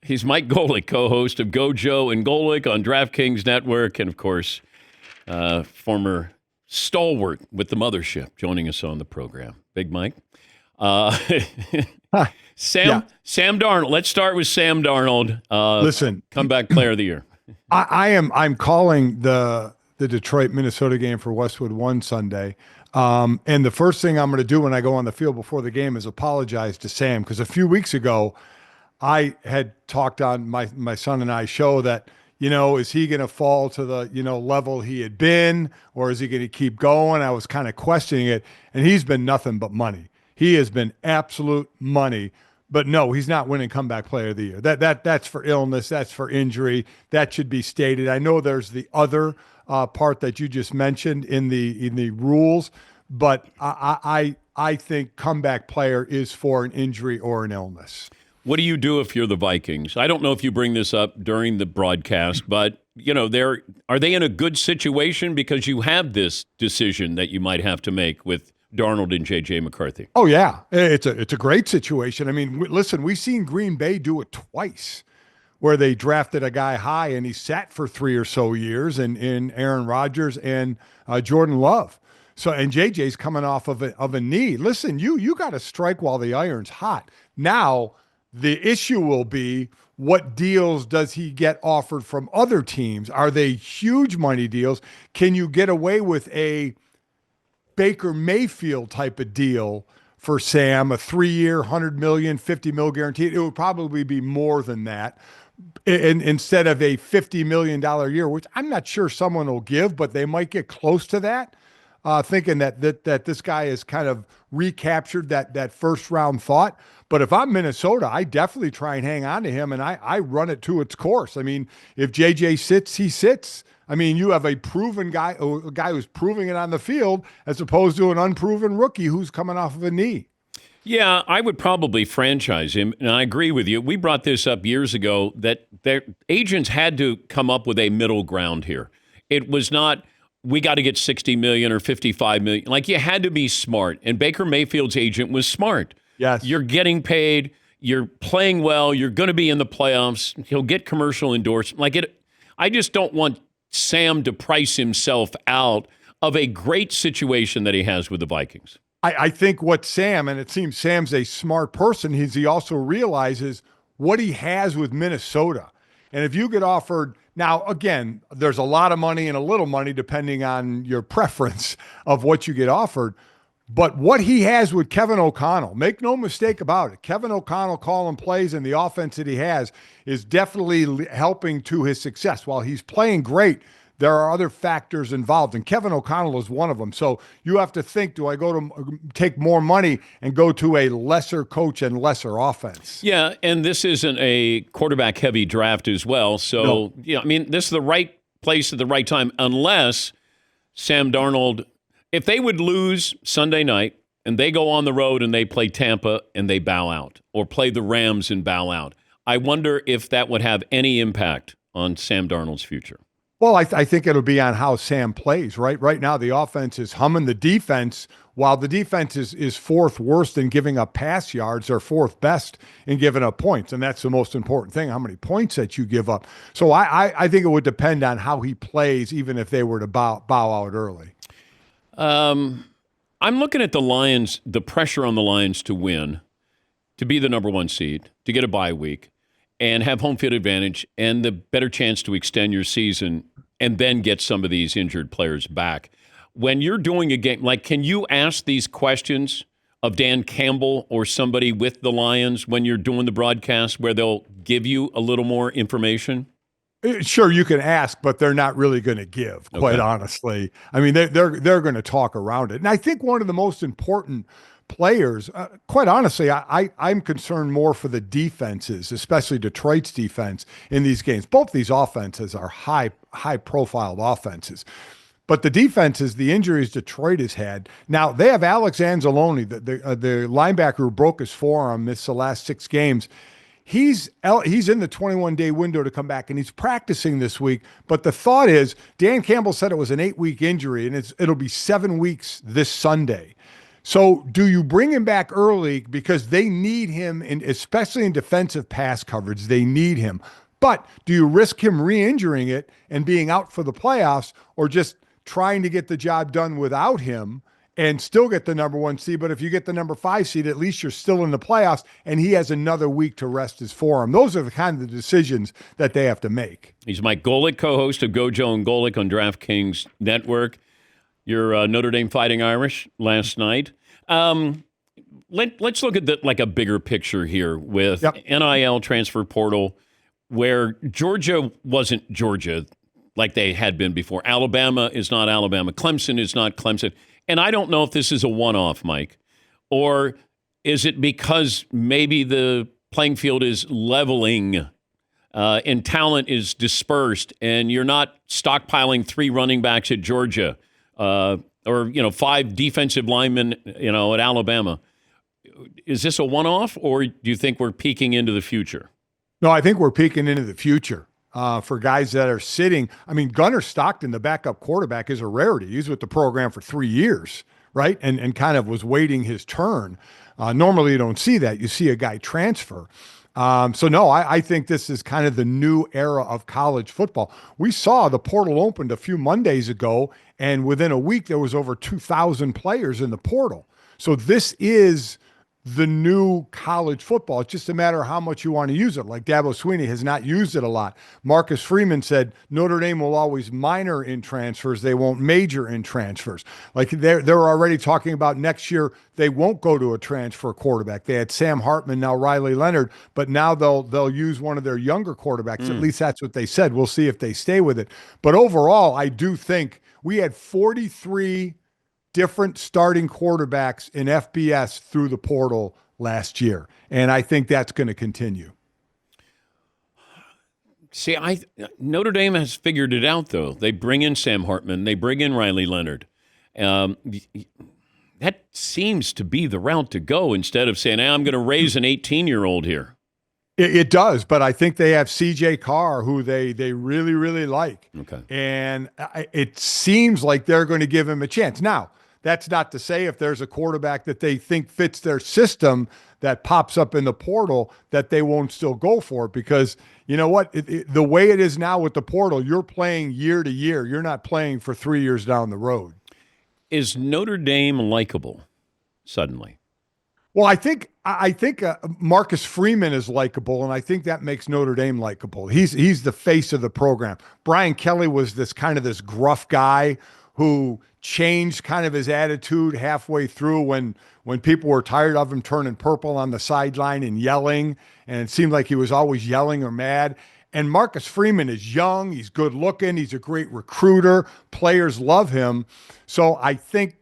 He's Mike Golic, co-host of Gojo and Golic on DraftKings Network, and of course, former stalwart with the mothership, joining us on the program. Big Mike. Sam Darnold. Let's start with Sam Darnold. Listen, comeback player of the year. I'm calling the Detroit Minnesota game for Westwood One Sunday. And the first thing I'm going to do when I go on the field before the game is apologize to Sam, because a few weeks ago I had talked on my son and I show that, is he going to fall to the, level he had been, or is he going to keep going? I was kind of questioning it, and he's been nothing but money. He has been absolute money. But no, he's not winning comeback player of the year. That's for illness. That's for injury. That should be stated. I know there's the other part that you just mentioned in the rules, but I think comeback player is for an injury or an illness. What do you do if you're the Vikings? I don't know if you bring this up during the broadcast, but are they in a good situation because you have this decision that you might have to make with Darnold and J.J. McCarthy? Oh yeah, it's a great situation. I mean, listen, we've seen Green Bay do it twice, where they drafted a guy high and he sat for 3 or so years, and in Aaron Rodgers and Jordan Love. So, and JJ's coming off of a knee. Listen, you got to strike while the iron's hot. Now, the issue will be, what deals does he get offered from other teams? Are they huge money deals? Can you get away with a Baker Mayfield type of deal for Sam, a 3-year, $100 million, $50 million guaranteed? It would probably be more than that. Instead of a $50 million year, which I'm not sure someone will give, but they might get close to that, thinking that this guy has kind of recaptured that first round thought. But if I'm Minnesota, I definitely try and hang on to him, and I run it to its course. I mean, if JJ sits, he sits. I mean, you have a proven guy, a guy who's proving it on the field, as opposed to an unproven rookie who's coming off of a knee. Yeah, I would probably franchise him, and I agree with you. We brought this up years ago that their agents had to come up with a middle ground here. It was not, we got to get $60 million or $55 million. Like, you had to be smart, and Baker Mayfield's agent was smart. Yes. You're getting paid, you're playing well, you're going to be in the playoffs, he'll get commercial endorsement. I just don't want Sam to price himself out of a great situation that he has with the Vikings. I think what Sam, and it seems Sam's a smart person, he also realizes what he has with Minnesota. And if you get offered, now again, there's a lot of money and a little money depending on your preference of what you get offered. But what he has with Kevin O'Connell, make no mistake about it, Kevin O'Connell calling plays and the offense that he has is definitely helping to his success. While he's playing great, there are other factors involved, and Kevin O'Connell is one of them. So you have to think, do I go to take more money and go to a lesser coach and lesser offense? Yeah, and this isn't a quarterback-heavy draft as well. So, No. I mean, this is the right place at the right time, unless Sam Darnold, if they would lose Sunday night and they go on the road and they play Tampa and they bow out, or play the Rams and bow out, I wonder if that would have any impact on Sam Darnold's future. Well, I think it'll be on how Sam plays, right? Right now, the offense is humming. The defense, while the defense is fourth worst in giving up pass yards, they're fourth best in giving up points. And that's the most important thing, how many points that you give up. So I think it would depend on how he plays, even if they were to bow out early. I'm looking at the Lions, the pressure on the Lions to win, to be the number one seed, to get a bye week, and have home field advantage, and the better chance to extend your season and then get some of these injured players back. When you're doing a game, can you ask these questions of Dan Campbell or somebody with the Lions when you're doing the broadcast, where they'll give you a little more information? Sure, you can ask, but they're not really going to give, quite honestly. I mean, they're going to talk around it. And I think one of the most important players, quite honestly, I'm concerned more for the defenses, especially Detroit's defense in these games. Both these offenses are high-profile offenses. But the defenses, the injuries Detroit has had, now they have Alex Anzalone, the linebacker who broke his forearm, missed the last 6 games. He's in the 21-day window to come back, and he's practicing this week. But the thought is, Dan Campbell said it was an 8-week injury, and it'll be 7 weeks this Sunday. So do you bring him back early because they need him, especially in defensive pass coverage, they need him. But do you risk him re-injuring it and being out for the playoffs, or just trying to get the job done without him and still get the number 1 seed? But if you get the number 5 seed, at least you're still in the playoffs and he has another week to rest his forearm. Those are the kind of decisions that they have to make. He's Mike Golic, co-host of Gojo and Golic on DraftKings Network. Your Notre Dame Fighting Irish last night. Let's look at a bigger picture here with NIL, transfer portal, where Georgia wasn't Georgia like they had been before. Alabama is not Alabama. Clemson is not Clemson. And I don't know if this is a one-off, Mike, or is it because maybe the playing field is leveling and talent is dispersed and you're not stockpiling 3 running backs at Georgia or 5 defensive linemen at Alabama. Is this a one-off, or do you think we're peeking into the future? No, I think we're peeking into the future for guys that are sitting. I mean, Gunnar Stockton, the backup quarterback, is a rarity. He's with the program for 3 years, right? And kind of was waiting his turn. Normally you don't see that. You see a guy transfer. I think this is kind of the new era of college football. We saw the portal opened a few Mondays ago, and within a week there was over 2,000 players in the portal. So this is the new college football. It's just a matter of how much you want to use it. Like Dabo Swinney has not used it a lot. Marcus Freeman said Notre Dame will always minor in transfers. They won't major in transfers. Like they're already talking about next year they won't go to a transfer quarterback. They had Sam Hartman, now Riley Leonard, but now they'll use one of their younger quarterbacks. At least that's what they said. We'll see if they stay with it. But overall, I do think we had 43 different starting quarterbacks in FBS through the portal last year. And I think that's going to continue. See, Notre Dame has figured it out, though. They bring in Sam Hartman. They bring in Riley Leonard. That seems to be the route to go instead of saying, I'm going to raise an 18-year-old here. It does, but I think they have C.J. Carr, who they really, really like. Okay. And it seems like they're going to give him a chance. Now, that's not to say if there's a quarterback that they think fits their system that pops up in the portal that they won't still go for it, because you know what? The way it is now with the portal, you're playing year to year. You're not playing for 3 years down the road. Is Notre Dame likable suddenly? Well, I think Marcus Freeman is likable, and I think that makes Notre Dame likable. He's the face of the program. Brian Kelly was this gruff guy who changed kind of his attitude halfway through when people were tired of him turning purple on the sideline and yelling, and it seemed like he was always yelling or mad. And Marcus Freeman is young, he's good looking, he's a great recruiter, players love him. So I think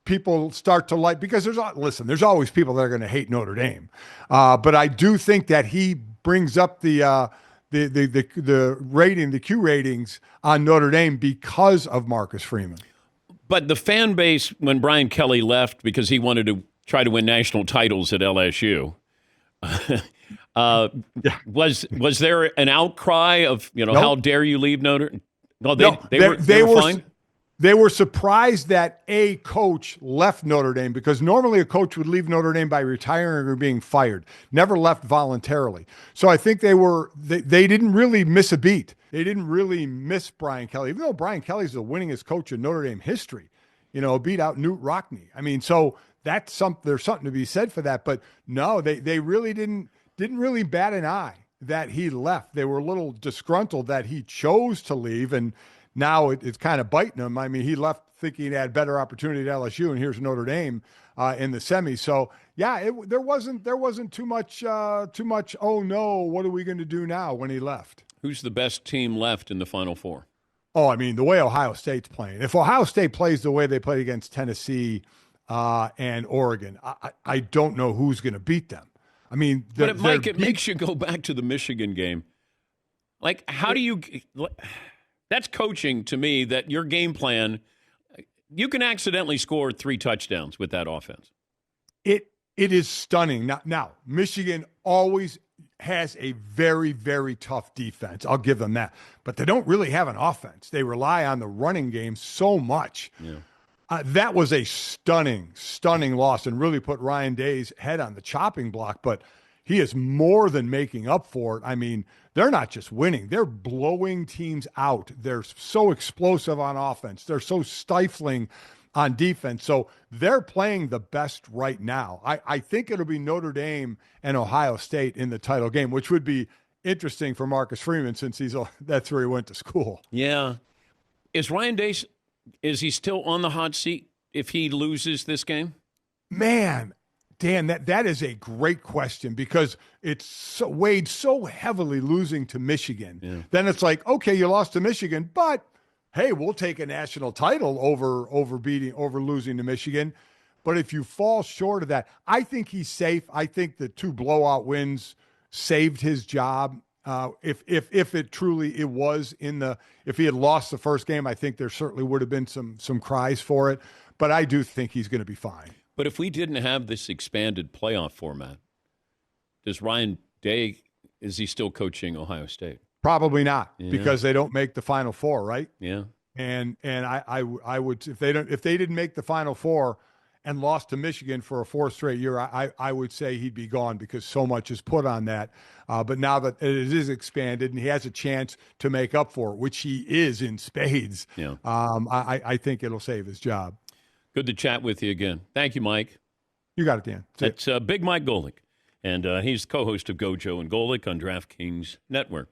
people start to like, because there's always people that are going to hate Notre Dame. But I do think that he brings up the rating, the Q ratings on Notre Dame because of Marcus Freeman. But the fan base, when Brian Kelly left because he wanted to try to win national titles at LSU, was there an outcry of, Nope. How dare you leave Notre? No, they were fine. They were surprised that a coach left Notre Dame, because normally a coach would leave Notre Dame by retiring or being fired, never left voluntarily. So I think they didn't really miss a beat. They didn't really miss Brian Kelly, even though Brian Kelly's the winningest coach in Notre Dame history, beat out Newt Rockne. I mean, so there's something to be said for that. But no, they really didn't really bat an eye that he left. They were a little disgruntled that he chose to leave, and now it's kind of biting him. I mean, he left thinking he had better opportunity at LSU, and here's Notre Dame in the semis. So yeah, there wasn't too much. Oh no, what are we going to do now when he left? Who's the best team left in the Final Four? Oh, I mean, the way Ohio State's playing. If Ohio State plays the way they played against Tennessee and Oregon, I don't know who's going to beat them. I mean, but Mike, it makes you go back to the Michigan game. Like, how do you? That's coaching to me. That your game plan, you can accidentally score 3 touchdowns with that offense. It is stunning. Now Michigan always has a very, very tough defense. I'll give them that. But they don't really have an offense. They rely on the running game so much. Yeah. That was a stunning, stunning loss and really put Ryan Day's head on the chopping block. But he is more than making up for it. I mean, they're not just winning, they're blowing teams out. They're so explosive on offense, they're so stifling on defense. So they're playing the best right now. I think it'll be Notre Dame and Ohio State in the title game, which would be interesting for Marcus Freeman since that's where he went to school. Yeah. Is Ryan Day, is he still on the hot seat if he loses this game? Man, Dan, that is a great question because it's weighed so heavily losing to Michigan. Yeah. Then it's like, okay, you lost to Michigan, but hey, we'll take a national title over losing to Michigan. But if you fall short of that, I think he's safe. I think the 2 blowout wins saved his job. If it truly was if he had lost the first game, I think there certainly would have been some cries for it. But I do think he's going to be fine. But if we didn't have this expanded playoff format, does Ryan Day, is he still coaching Ohio State? Probably not, because they don't make the Final Four, right? Yeah. And I would, if they didn't make the Final Four and lost to Michigan for a 4th straight year, I would say he'd be gone because so much is put on that. But now that it is expanded and he has a chance to make up for it, which he is in spades, I think it'll save his job. Good to chat with you again. Thank you, Mike. You got it, Dan. That's Big Mike Golic, and he's co-host of Gojo and Golic on DraftKings Network.